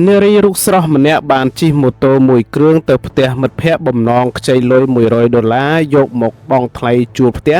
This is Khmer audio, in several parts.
នារីរូបស្រស់ម្នាក់បានជិះម៉ូតូមួយគ្រឿងទៅផ្ទះមិត្តភ័ក្តិបំណងខ្ចីលុយ$100យកមកបង់ថ្លៃជួលផ្ទះ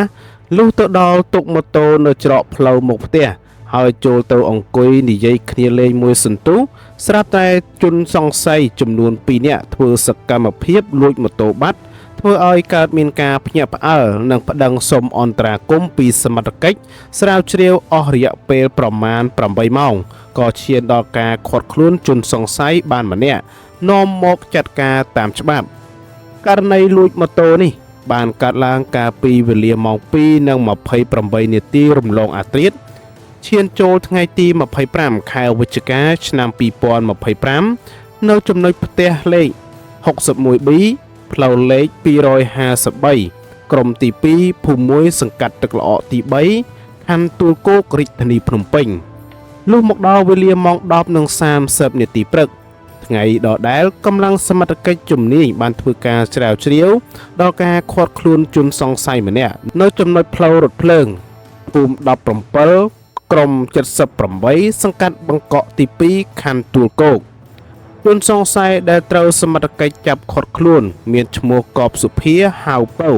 លុះទៅដល់ទុកម៉ូតូនៅច្រកផ្លូវមុខផ្ទះហើយចូលទៅអង្គុយនិយាយគ្នាលេងមួយសន្ទុះស្រាប់តែជនសង្ស័យចំនួន2នាក់ធ្វើសកម្មភាពលួចម៉ូតូបាត់ធ្វើឲ្យកើតមានការភ្ញាក់ផ្អើលនិងប្តឹងសុំអន្តរាគមន៍ពីសមត្ថកិច្ចស្រាវជ្រាវអស់រយៈពេលប្រមាណ8ម៉ោងក៏ឈានដល់ការឃាត់ខ្លួនជនសង្ស័យបានម្នាក់នាំមកចាត់ការតាមច្បាប់ករណីលួចម៉ូតូនេះបានកើតឡើងកាលពីវេលាម៉ោង 2:28 នាទីរំលងអាធ្រាត្រឈានចូលថ្ងៃទី25ខែវិច្ឆិកាឆ្នាំ2025នៅចំណុចផ្ទះលេខ 61B ផ្លូវលេខ253ក្រុមទី2ភូមិ1សង្កាត់ទឹកល្អកទី3ខណ្ឌទួលគោករាជធានីភ្នំពេញលុះមកដល់វេលាម៉ោង 10:30 នាទីព្រឹកថ្ងៃដដែលកម្លាំងសមត្ថកិច្ចជំនាញបានធ្វើការស្រាវជ្រាវដល់ការឃាត់ខ្លួនជនសង្ស័យម្នាក់នៅចំណុចផ្លូវរថភ្លើងភូមិ17ក្រុម78សង្កាត់បង្កក់ទី2ខណ្ឌទួលគោកជនសង្ស័យដែលត្រូវសមត្ថកិច្ចចាប់ឃាត់ខ្លួនមានឈ្មោះកបសុភាហៅពៅ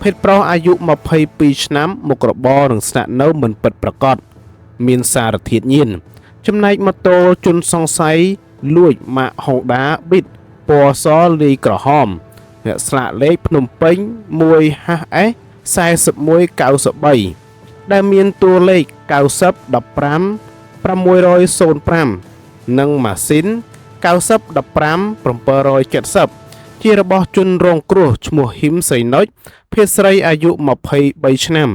ភេទប្រុសអាយុ22ឆ្នាំមុខរបរនឹងស្នាក់នៅមិនពិតប្រាកដមានសារធាតុញៀនចំណែកម៉ូតូជនសង្ស័យលួចម៉ាក Honda Beat ពណ៌សលីក្រហមអ្នកស្លាកលេខភ្នំពេញ 1HS 4193ដែលមានតួលេខ9015 60005និងម៉ាស៊ីន9015 770ជារបស់ជនរងគ្រោះឈ្មោះហ៊ីមសៃណុចភេទស្រីអាយុ23ឆ្នាំ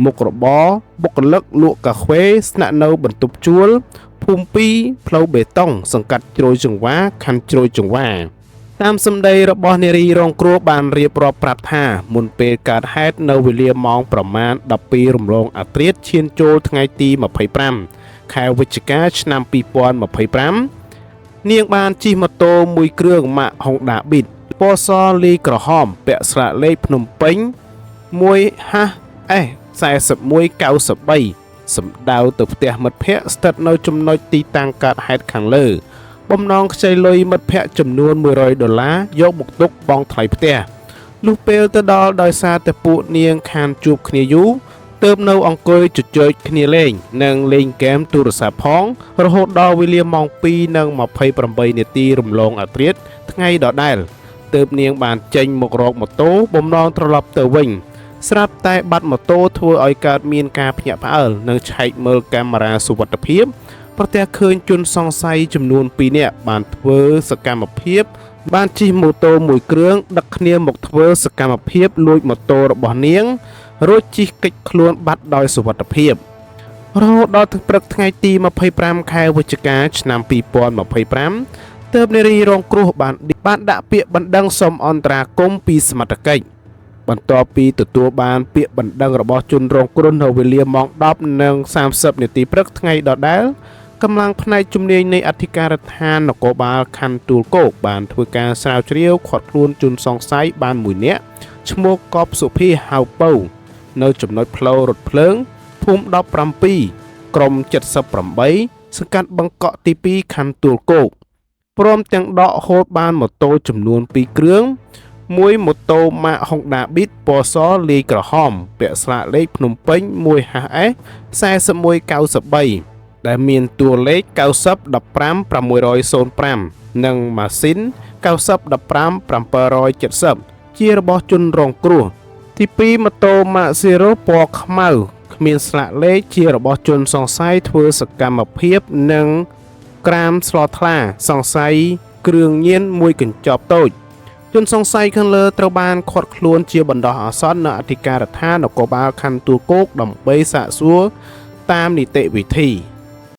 មុខរបរបុគ្គលិកលក់កាហ្វេស្នាក់នៅបន្ទប់ជួលភូមិ2ផ្លូវបេតុងសង្កាត់ជ្រោយចង្វាខណ្ឌជ្រោយចង្វាតាមសម្ដីរបស់នារីរងគ្រោះបានរៀបរាប់ប្រាប់ថាមុនពេលកើតហេតុនៅវេលាម៉ោងប្រមាណ 12 រំលងអាធ្រាត្រឈានចូលថ្ងៃទី25ខែវិច្ឆិកាឆ្នាំ2025នាងបានជិះម៉ូតូមួយគ្រឿងម៉ាក Honda Beat ពណ៌សលីក្រហមពាក់ស្លាកលេខភ្នំពេញ 1HS 4193សម្ដៅទៅផ្ទះមិត្តភ័ក្តិស្ថិតនៅចំណុចទីតាំងកើតហេតុខាងលើបំណងខ្ចីលុយមិត្តភ័ក្តិចំនួន$100យកមកទុកបង់ថ្លៃផ្ទះលុះពេលទៅដល់ដោយសារតែពួកនាងខានជួបគ្នាយូរទើបនៅអង្គុយជជែកគ្នាលេងនិងលេងហ្គេមទូរស័ព្ទផងរហូតដល់វេលាម៉ោង 2:28 នាទីរំលងអាធ្រាត្រថ្ងៃដដែលទើបនាងបានចេញមករកម៉ូតូបំណងត្រឡប់ទៅវិញស្រាប់តែបាត់ម៉ូតូធ្វើឲ្យកើតមានការភ្ញាក់ផ្អើលនិងឆែកមើលកាមេរ៉ាសុវត្ថិភាពប្រទះឃើញជនសង្ស័យចំនួន2នាក់បានធ្វើសកម្មភាពបានជិះម៉ូតូមួយគ្រឿងដឹកគ្នាមកធ្វើសកម្មភាពលួចម៉ូតូរបស់នាងរួចជិះគេចខ្លួនបាត់ដោយសុវត្ថិភាពរហូតដល់ព្រឹកថ្ងៃទី25ខែវិច្ឆិកាឆ្នាំ2025ទើបនារីរងគ្រោះបានដាក់ពាក្យបណ្ដឹងសុំអន្តរាគមន៍ពីសមត្ថកិច្ចបន្ទាប់ពីទទួលបានពាក្យបណ្ដឹងរបស់ជនរងគ្រោះនៅវេលាម៉ោង 10:30 នាទីព្រឹកថ្ងៃដដែលកម្លាំងផ្នែកជំនាញនៃអធិការដ្ឋាននគរបាលខណ្ឌទួលគោកបានធ្វើការស្រាវជ្រាវឃាត់ខ្លួនជនសង្ស័យបានមួយនាក់ឈ្មោះកបសុភាហៅពៅនៅចំណុចផ្លូវរថភ្លើងភូមិ17ក្រុម78សង្កាត់បង្កក់ទី2ខណ្ឌទួលគោកព្រមទាំងដកហូតបានម៉ូតូចំនួន2គ្រឿងមួយម៉ូតូម៉ាក Honda Beat ពណ៌សលាយក្រហមពាក់ស្លាកលេខភ្នំពេញ 1HS 4193ដែលមានតួលេខ9015 60005និងម៉ាស៊ីន9015 770ជារបស់ជនរងគ្រោះទី2ម៉ូតូម៉ាក Zero ពណ៌ខ្មៅគ្មានស្លាកលេខជារបស់ជនសង្ស័យធ្វើសកម្មភាពនិងក្រាមស្លថ្លាសង្ស័យគ្រឿងញៀនមួយកញ្ចប់តូចជនសង្ស័យខាងលើត្រូវបានឃាត់ខ្លួនជាបណ្ដោះអាសន្ននៅអធិការដ្ឋាននគរបាលខណ្ឌទួលគោកដើម្បីសាកសួរតាមនីតិវិធី